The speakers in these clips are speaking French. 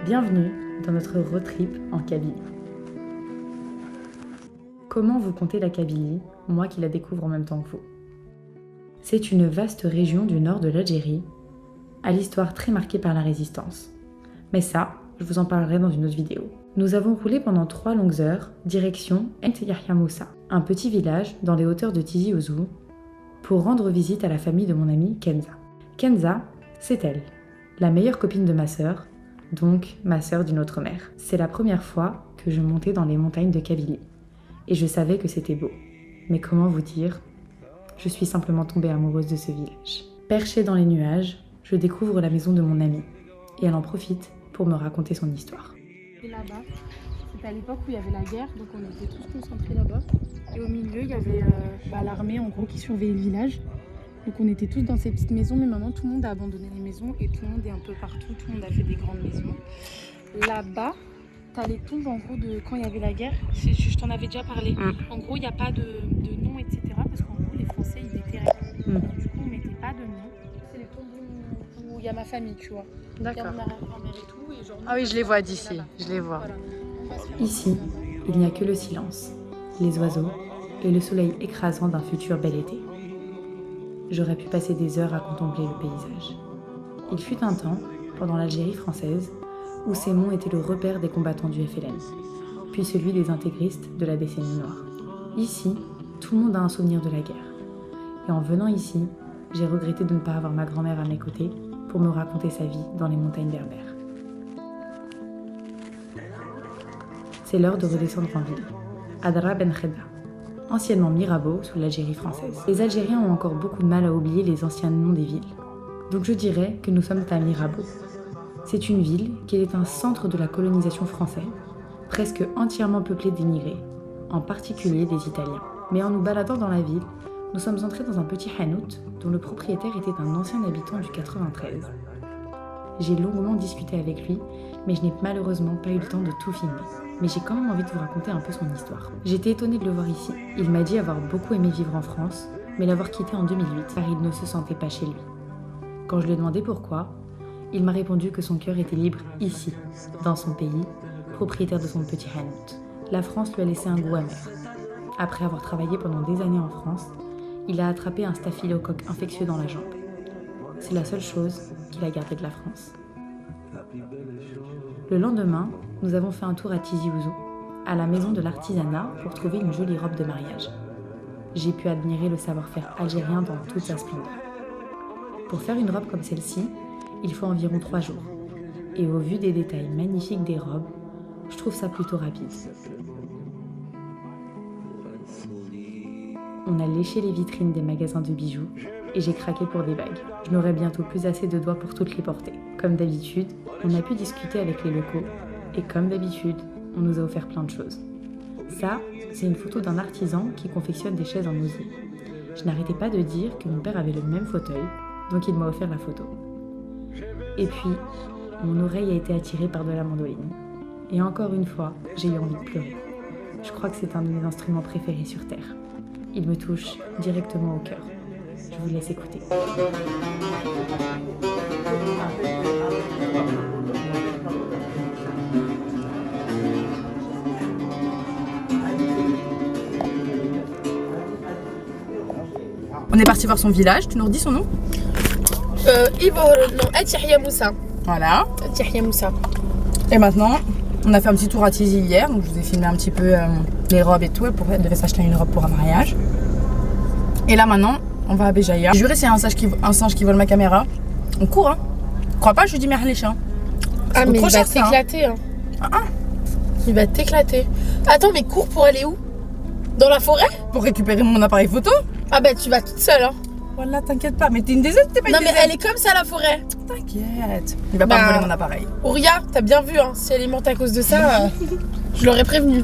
Bienvenue dans notre road trip en Kabylie. Comment vous comptez la Kabylie, moi qui la découvre en même temps que vous? C'est une vaste région du nord de l'Algérie, à l'histoire très marquée par la résistance. Mais ça, je vous en parlerai dans une autre vidéo. Nous avons roulé pendant 3 longues heures, direction Ent Yahya Moussa, un petit village dans les hauteurs de Tizi Ouzou, pour rendre visite à la famille de mon amie Kenza. Kenza, c'est elle, la meilleure copine de ma sœur, donc ma sœur d'une autre mère. C'est la première fois que je montais dans les montagnes de Kabylie, et je savais que c'était beau. Mais comment vous dire, je suis simplement tombée amoureuse de ce village. Perchée dans les nuages, je découvre la maison de mon amie, et elle en profite pour me raconter son histoire. Et là-bas, c'était à l'époque où il y avait la guerre, donc on était tous concentrés là-bas. Et au milieu, il y avait l'armée en gros qui surveillait le village. Donc on était tous dans ces petites maisons, mais maintenant tout le monde a abandonné les maisons et tout le monde est un peu partout, tout le monde a fait des grandes maisons. Là-bas, t'as les tombes en gros de quand il y avait la guerre, je t'en avais déjà parlé. En gros, il n'y a pas de nom, etc. Parce qu'en gros, les Français, ils déterraient. Donc, du coup, on mettait pas de nom. C'est les tombes où il y a ma famille, tu vois. D'accord. Il y a mon arrière-grand-mère et tout. Et genre, Ah oui, je les vois d'ici, je les vois. Voilà. Ici, il n'y a que le silence, les oiseaux et le soleil écrasant d'un futur bel été. J'aurais pu passer des heures à contempler le paysage. Il fut un temps, pendant l'Algérie française, où ces monts étaient le repère des combattants du FLN, puis celui des intégristes de la décennie noire. Ici, tout le monde a un souvenir de la guerre. Et en venant ici, j'ai regretté de ne pas avoir ma grand-mère à mes côtés pour me raconter sa vie dans les montagnes berbères. C'est l'heure de redescendre en ville, à Dara Ben Khedda, anciennement Mirabeau sous l'Algérie française. Les Algériens ont encore beaucoup de mal à oublier les anciens noms des villes. Donc je dirais que nous sommes à Mirabeau. C'est une ville qui est un centre de la colonisation française, presque entièrement peuplée d'émigrés, en particulier des Italiens. Mais en nous baladant dans la ville, nous sommes entrés dans un petit hanout dont le propriétaire était un ancien habitant du 93. J'ai longuement discuté avec lui, mais je n'ai malheureusement pas eu le temps de tout filmer. Mais j'ai quand même envie de vous raconter un peu son histoire. J'étais étonnée de le voir ici. Il m'a dit avoir beaucoup aimé vivre en France, mais l'avoir quitté en 2008 car il ne se sentait pas chez lui. Quand je lui ai demandé pourquoi, il m'a répondu que son cœur était libre ici, dans son pays, propriétaire de son petit hanout. La France lui a laissé un goût amer. Après avoir travaillé pendant des années en France, il a attrapé un staphylocoque infectieux dans la jambe. C'est la seule chose qu'il a gardée de la France. Le lendemain, nous avons fait un tour à Tizi Ouzou, à la maison de l'artisanat pour trouver une jolie robe de mariage. J'ai pu admirer le savoir-faire algérien dans toute sa splendeur. Pour faire une robe comme celle-ci, il faut environ 3 jours. Et au vu des détails magnifiques des robes, je trouve ça plutôt rapide. On a léché les vitrines des magasins de bijoux et j'ai craqué pour des bagues. Je n'aurai bientôt plus assez de doigts pour toutes les porter. Comme d'habitude, on a pu discuter avec les locaux et comme d'habitude, on nous a offert plein de choses. Ça, c'est une photo d'un artisan qui confectionne des chaises en osier. Je n'arrêtais pas de dire que mon père avait le même fauteuil, donc il m'a offert la photo. Et puis, mon oreille a été attirée par de la mandoline. Et encore une fois, j'ai eu envie de pleurer. Je crois que c'est un de mes instruments préférés sur Terre. Il me touche directement au cœur. Je vous laisse écouter. On est parti voir son village, tu nous redis son nom? Ent Yahya Moussa. Voilà. Ent Yahya Moussa. Et maintenant, on a fait un petit tour à Tizi hier, donc je vous ai filmé un petit peu les robes et tout. Elle devait s'acheter une robe pour un mariage. Et là maintenant, on va à Béjaïa. J'ai juré, c'est un singe qui vole ma caméra. On court, hein. Crois pas, je lui dis merde les chiens. Ah, mais il va cher, t'éclater, hein. Ah. Il va t'éclater. Attends, mais cours pour aller où? Dans la forêt? Pour récupérer mon appareil photo. Ah bah tu vas toute seule, hein. Voilà, t'inquiète pas, mais t'es une désolée, t'es pas une Non mais désolée. elle est comme ça la forêt. T'inquiète. Il va pas me voler mon appareil. Ouria, t'as bien vu, hein. Si elle est morte à cause de ça, je l'aurais prévenue.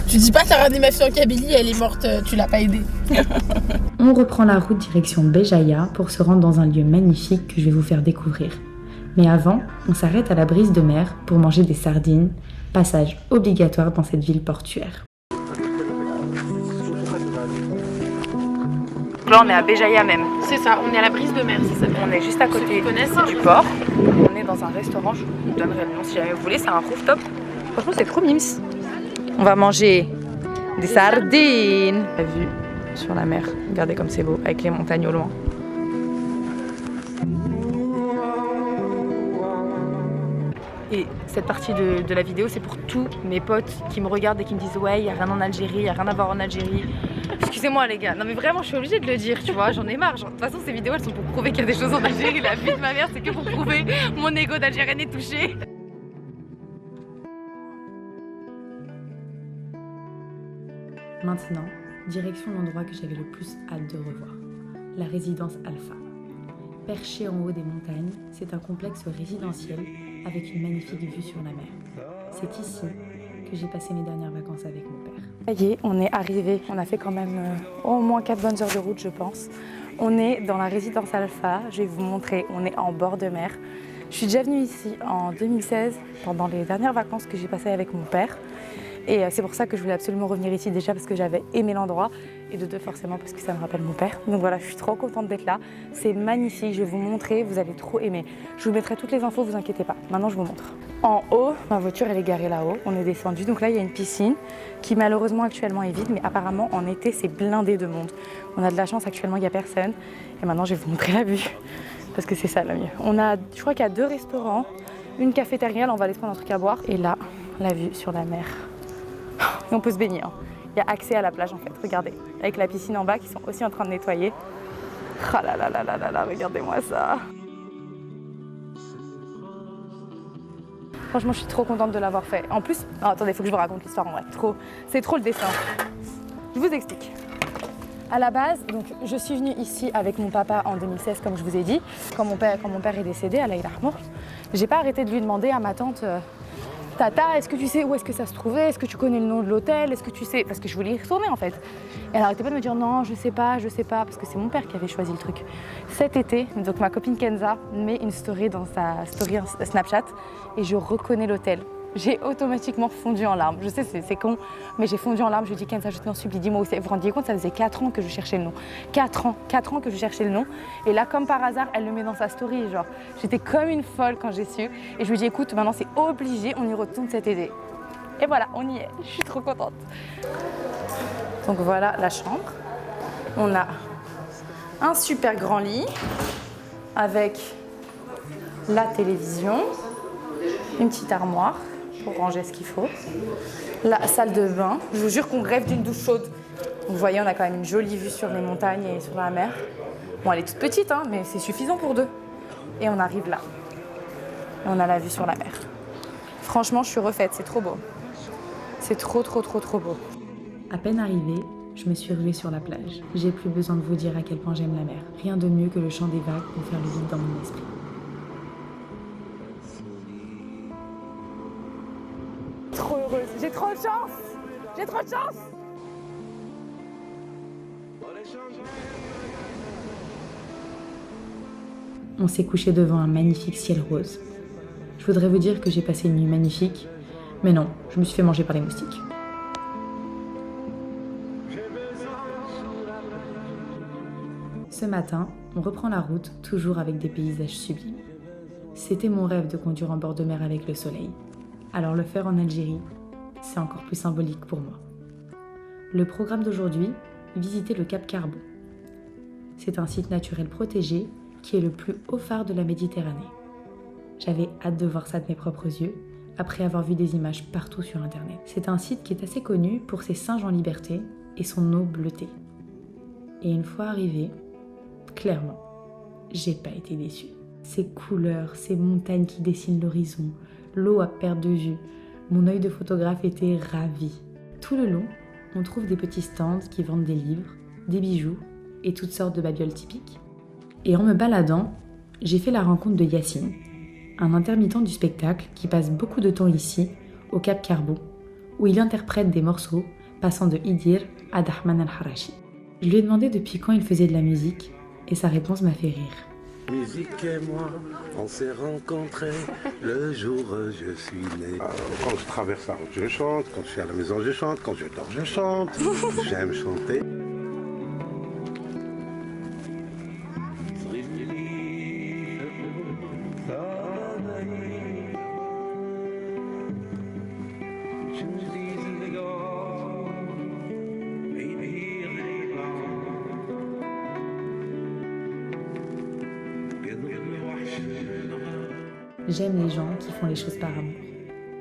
Tu dis pas t'as ramené ma fille en Kabylie, elle est morte, tu l'as pas aidée. On reprend la route direction Béjaïa pour se rendre dans un lieu magnifique que je vais vous faire découvrir. Mais avant, on s'arrête à la brise de mer pour manger des sardines, passage obligatoire dans cette ville portuaire. là on est à Béjaïa même. C'est ça, on est à la Brise de Mer, ça s'appelle. On est juste à côté du port. On est dans un restaurant, je vous donnerai le nom si jamais vous voulez, c'est un rooftop. Franchement c'est trop mims. On va manger des sardines. La vue sur la mer, regardez comme c'est beau, avec les montagnes au loin. Et cette partie de la vidéo, c'est pour tous mes potes qui me regardent et qui me disent ouais, il n'y a rien en Algérie, il n'y a rien à voir en Algérie. Excusez-moi les gars, non mais vraiment je suis obligée de le dire, tu vois, j'en ai marre. Genre, de toute façon ces vidéos elles sont pour prouver qu'il y a des choses en Algérie. La vie de ma mère c'est que pour prouver mon ego d'Algérienne est touché. Maintenant, direction l'endroit que j'avais le plus hâte de revoir, la résidence Alpha. Perché en haut des montagnes, c'est un complexe résidentiel avec une magnifique vue sur la mer. C'est ici que j'ai passé mes dernières vacances avec mon père. Ça y est, on est arrivé. On a fait quand même au moins 4 bonnes heures de route, je pense. On est dans la résidence Alpha. Je vais vous montrer. On est en bord de mer. Je suis déjà venue ici en 2016 pendant les dernières vacances que j'ai passées avec mon père. Et c'est pour ça que je voulais absolument revenir ici, déjà parce que j'avais aimé l'endroit et de deux forcément parce que ça me rappelle mon père. Donc voilà, je suis trop contente d'être là. C'est magnifique, je vais vous montrer, vous allez trop aimer. Je vous mettrai toutes les infos, vous inquiétez pas. Maintenant je vous montre. En haut, ma voiture elle est garée là-haut, on est descendu. Donc là il y a une piscine qui malheureusement actuellement est vide, mais apparemment en été c'est blindé de monde. On a de la chance, actuellement il n'y a personne. Et maintenant je vais vous montrer la vue parce que c'est ça le mieux. Je crois qu'il y a 2 restaurants, une cafétéria, là on va aller se prendre un truc à boire. Et là, la vue sur la mer. Et on peut se baigner. Hein. Il y a accès à la plage en fait, regardez. Avec la piscine en bas qui sont aussi en train de nettoyer. Ah là là là là là là, regardez-moi ça. Franchement, je suis trop contente de l'avoir fait. En plus, non, attendez, il faut que je vous raconte l'histoire en vrai. C'est trop le dessin. Je vous explique. À la base, donc, je suis venue ici avec mon papa en 2016, comme je vous ai dit. Quand mon père est décédé, Allah yarhamou, j'ai pas arrêté de lui demander à ma tante Tata, est-ce que tu sais où est-ce que ça se trouvait? Est-ce que tu connais le nom de l'hôtel? Est-ce que tu sais? Parce que je voulais y retourner en fait. Et elle arrêtait pas de me dire non, je sais pas, parce que c'est mon père qui avait choisi le truc. Cet été, donc ma copine Kenza met une story dans sa story Snapchat et je reconnais l'hôtel. J'ai automatiquement fondu en larmes. Je sais, c'est con, mais j'ai fondu en larmes. Je lui dis Kenza, je t'en supplie, dis-moi où c'est. Vous vous rendiez compte, ça faisait 4 ans que je cherchais le nom. 4 ans que je cherchais le nom. Et là, comme par hasard, elle le met dans sa story. Genre, j'étais comme une folle quand j'ai su. Et je lui dis, écoute, maintenant c'est obligé, on y retourne cet été. Et voilà, on y est. Je suis trop contente. Donc voilà la chambre. On a un super grand lit avec la télévision, une petite armoire pour ranger ce qu'il faut. La salle de bain. Je vous jure qu'on rêve d'une douche chaude. Vous voyez, on a quand même une jolie vue sur les montagnes et sur la mer. Bon, elle est toute petite, hein, mais c'est suffisant pour 2. Et on arrive là. On a la vue sur la mer. Franchement, je suis refaite, c'est trop beau. C'est trop beau. À peine arrivée, je me suis ruée sur la plage. J'ai plus besoin de vous dire à quel point j'aime la mer. Rien de mieux que le chant des vagues pour faire le vide dans mon esprit. Trop heureuse, j'ai trop de chance. J'ai trop de chance. On s'est couché devant un magnifique ciel rose. Je voudrais vous dire que j'ai passé une nuit magnifique, mais non, je me suis fait manger par les moustiques. Ce matin, on reprend la route, toujours avec des paysages sublimes. C'était mon rêve de conduire en bord de mer avec le soleil. Alors le faire en Algérie, c'est encore plus symbolique pour moi. Le programme d'aujourd'hui, visiter le Cap Carbon. C'est un site naturel protégé qui est le plus haut phare de la Méditerranée. J'avais hâte de voir ça de mes propres yeux, après avoir vu des images partout sur internet. C'est un site qui est assez connu pour ses singes en liberté et son eau bleutée. Et une fois arrivé, clairement, j'ai pas été déçue. Ces couleurs, ces montagnes qui dessinent l'horizon, l'eau à perte de vue, mon œil de photographe était ravi. Tout le long, on trouve des petits stands qui vendent des livres, des bijoux et toutes sortes de babioles typiques. Et en me baladant, j'ai fait la rencontre de Yassine, un intermittent du spectacle qui passe beaucoup de temps ici, au Cap Carbon, où il interprète des morceaux passant de Idir à Dahman al-Harashi. Je lui ai demandé depuis quand il faisait de la musique, et sa réponse m'a fait rire. Musique et moi, on s'est rencontrés le jour où je suis né. Quand je traverse la route, je chante. Quand je suis à la maison, je chante. Quand je dors, je chante. J'aime chanter. J'aime les gens qui font les choses par amour.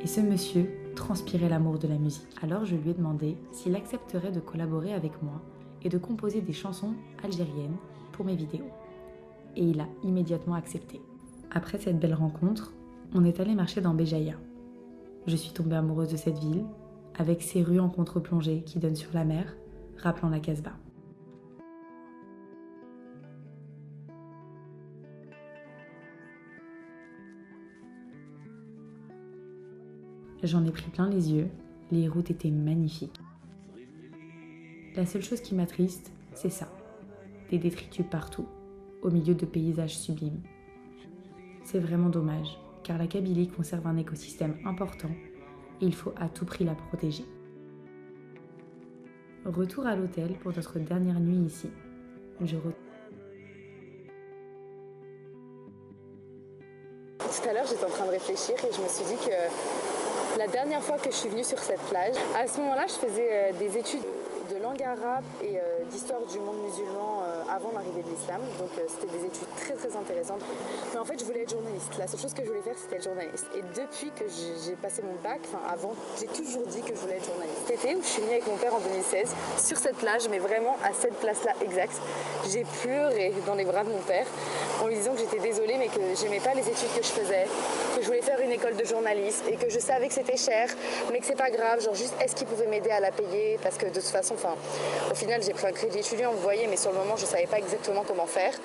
Et ce monsieur transpirait l'amour de la musique. Alors je lui ai demandé s'il accepterait de collaborer avec moi et de composer des chansons algériennes pour mes vidéos. Et il a immédiatement accepté. Après cette belle rencontre, on est allé marcher dans Béjaïa. Je suis tombée amoureuse de cette ville, avec ses rues en contre-plongée qui donnent sur la mer, rappelant la Casbah. J'en ai pris plein les yeux, les routes étaient magnifiques. La seule chose qui m'attriste, c'est ça. Des détritus partout, au milieu de paysages sublimes. C'est vraiment dommage, car la Kabylie conserve un écosystème important et il faut à tout prix la protéger. Retour à l'hôtel pour notre dernière nuit ici. Tout à l'heure, j'étais en train de réfléchir et je me suis dit que la dernière fois que je suis venue sur cette plage, à ce moment-là, je faisais des études de langue arabe et d'histoire du monde musulman avant l'arrivée de l'islam. Donc c'était des études très très intéressantes. Mais en fait, je voulais être journaliste. La seule chose que je voulais faire, c'était être journaliste. Et depuis que j'ai passé mon bac, enfin avant, j'ai toujours dit que je voulais être journaliste. Cet été où je suis venue avec mon père en 2016, sur cette plage, mais vraiment à cette place-là exacte, j'ai pleuré dans les bras de mon père en lui disant que j'étais désolée mais que j'aimais pas les études que je faisais, que je voulais faire une école de journaliste et que je savais que c'était cher mais que c'est pas grave, genre juste est-ce qu'il pouvait m'aider à la payer parce que de toute façon, au final j'ai pris un crédit étudiant, vous voyez, mais sur le moment je savais pas exactement comment faire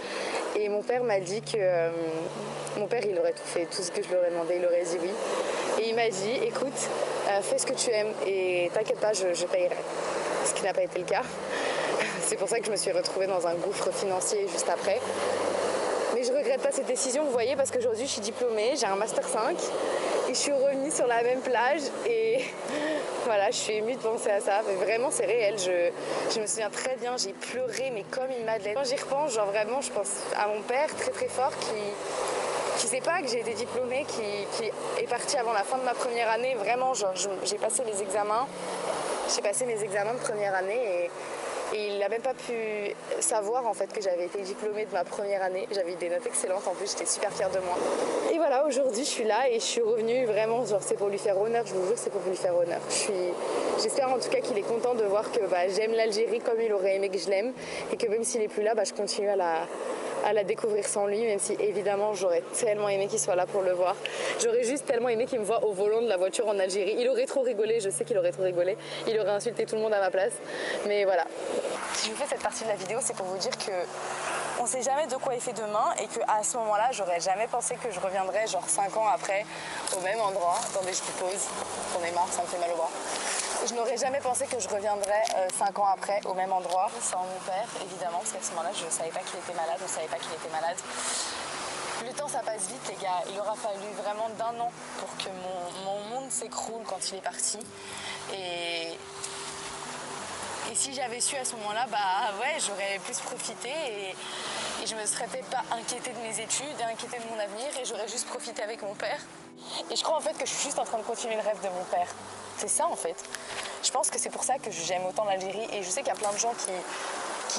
et mon père m'a dit que mon père il aurait tout fait, tout ce que je lui aurais demandé, il aurait dit oui et il m'a dit écoute, fais ce que tu aimes et t'inquiète pas, je payerai, ce qui n'a pas été le cas. C'est pour ça que je me suis retrouvée dans un gouffre financier juste après. Mais je regrette pas cette décision, vous voyez, parce qu'aujourd'hui je suis diplômée, j'ai un Master 5 et je suis revenue sur la même plage et voilà, je suis émue de penser à ça. Mais vraiment, c'est réel. Je me souviens très bien, j'ai pleuré, mais comme une madeleine. Quand j'y repense, genre vraiment, je pense à mon père très très fort qui sait pas que j'ai été diplômée, qui est parti avant la fin de ma première année. Vraiment, genre, j'ai passé les examens. J'ai passé mes examens de première année et il n'a même pas pu savoir en fait que j'avais été diplômée de ma première année. J'avais eu des notes excellentes, en plus j'étais super fière de moi. Et voilà, aujourd'hui je suis là et je suis revenue vraiment, genre c'est pour lui faire honneur, je vous jure c'est pour lui faire honneur. J'espère en tout cas qu'il est content de voir que j'aime l'Algérie comme il aurait aimé que je l'aime et que même s'il n'est plus là, je continue à la découvrir sans lui, même si évidemment j'aurais tellement aimé qu'il soit là pour le voir. J'aurais juste tellement aimé qu'il me voie au volant de la voiture en Algérie. Il aurait trop rigolé, je sais qu'il aurait trop rigolé. Il aurait insulté tout le monde à ma place. Mais voilà. Si je vous fais cette partie de la vidéo, c'est pour vous dire que on sait jamais de quoi est fait demain et qu'à ce moment-là, j'aurais jamais pensé que je reviendrais genre 5 ans après au même endroit. Attendez, je vous pose. J'en ai marre, ça me fait mal au bras. Je n'aurais jamais pensé que je reviendrais 5 ans après au même endroit sans mon père, évidemment, parce qu'à ce moment-là, je ne savais pas qu'il était malade, on ne savait pas qu'il était malade. Le temps, ça passe vite, les gars. Il aura fallu vraiment d'1 an pour que mon monde s'écroule quand il est parti. Et si j'avais su à ce moment-là, ouais, j'aurais plus profité et je me serais peut-être pas inquiétée de mes études et inquiétée de mon avenir et j'aurais juste profité avec mon père. Et je crois en fait que je suis juste en train de continuer le rêve de mon père. C'est ça en fait. Je pense que c'est pour ça que j'aime autant l'Algérie et je sais qu'il y a plein de gens qui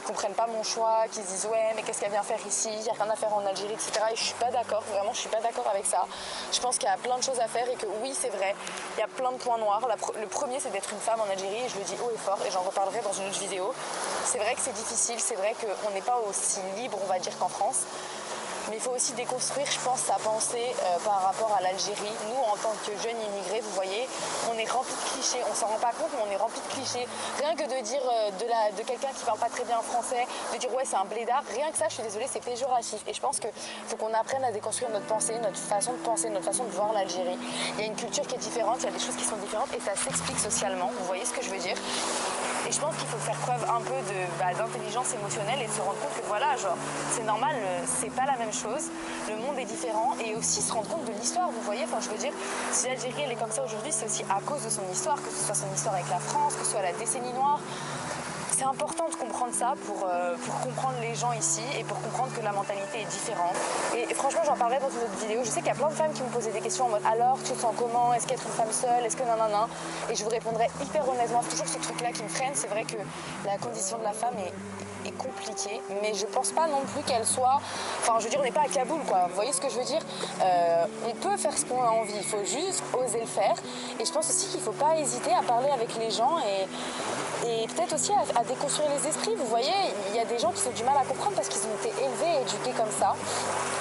comprennent pas mon choix, qui se disent ouais mais qu'est-ce qu'elle vient faire ici, il n'y a rien à faire en Algérie, etc. Et je suis pas d'accord, vraiment je suis pas d'accord avec ça. Je pense qu'il y a plein de choses à faire et que oui c'est vrai, il y a plein de points noirs. Le premier c'est d'être une femme en Algérie et je le dis haut et fort et j'en reparlerai dans une autre vidéo. C'est vrai que c'est difficile, c'est vrai qu'on n'est pas aussi libre on va dire qu'en France. Mais il faut aussi déconstruire, je pense, sa pensée par rapport à l'Algérie. Nous, en tant que jeunes immigrés, vous voyez, on est rempli de clichés. On s'en rend pas compte, mais on est rempli de clichés. Rien que de dire de quelqu'un qui parle pas très bien français, de dire ouais, c'est un blédard, rien que ça, je suis désolée, c'est péjoratif. Et je pense qu'il faut qu'on apprenne à déconstruire notre pensée, notre façon de penser, notre façon de voir l'Algérie. Il y a une culture qui est différente, il y a des choses qui sont différentes et ça s'explique socialement. Vous voyez ce que je veux dire ? Et je pense qu'il faut faire preuve un peu d'intelligence émotionnelle et de se rendre compte que voilà, genre, c'est normal, c'est pas la même chose, le monde est différent et aussi se rendre compte de l'histoire, vous voyez, enfin je veux dire, si l'Algérie elle est comme ça aujourd'hui, c'est aussi à cause de son histoire, que ce soit son histoire avec la France, que ce soit la décennie noire. C'est important de comprendre ça pour comprendre les gens ici et pour comprendre que la mentalité est différente. Et franchement, j'en parlerai dans une autre vidéo. Je sais qu'il y a plein de femmes qui me posaient des questions en mode alors, tu te sens comment? Est-ce qu'être une femme seule? Est-ce que nanana? Et je vous répondrai hyper honnêtement. C'est toujours ce truc-là qui me freine. C'est vrai que la condition de la femme est compliquée, mais je pense pas non plus qu'elle soit... Enfin, je veux dire, on n'est pas à Kaboul, quoi. Vous voyez ce que je veux dire? On peut faire ce qu'on a envie, il faut juste oser le faire. Et je pense aussi qu'il faut pas hésiter à parler avec les gens et peut-être aussi à déconstruire les esprits. Vous voyez, il y a des gens qui ont du mal à comprendre parce qu'ils ont été élevés et éduqués comme ça.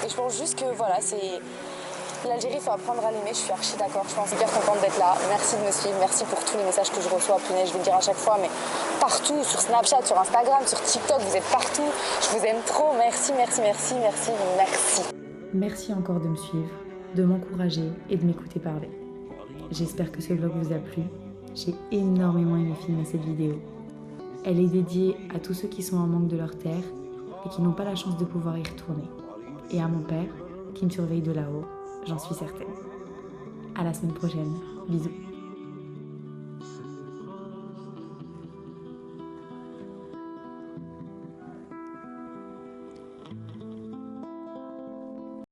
Et je pense juste que, voilà, c'est... L'Algérie, il faut apprendre à l'aimer, je suis archi d'accord. Je suis hyper contente d'être là. Merci de me suivre, merci pour tous les messages que je reçois. Punaise, je vais le dire à chaque fois, mais partout, sur Snapchat, sur Instagram, sur TikTok, vous êtes partout. Je vous aime trop. Merci, merci, merci, merci, merci. Merci encore de me suivre, de m'encourager et de m'écouter parler. J'espère que ce vlog vous a plu. J'ai énormément aimé filmer cette vidéo. Elle est dédiée à tous ceux qui sont en manque de leur terre et qui n'ont pas la chance de pouvoir y retourner. Et à mon père, qui me surveille de là-haut. J'en suis certaine. À la semaine prochaine. Bisous.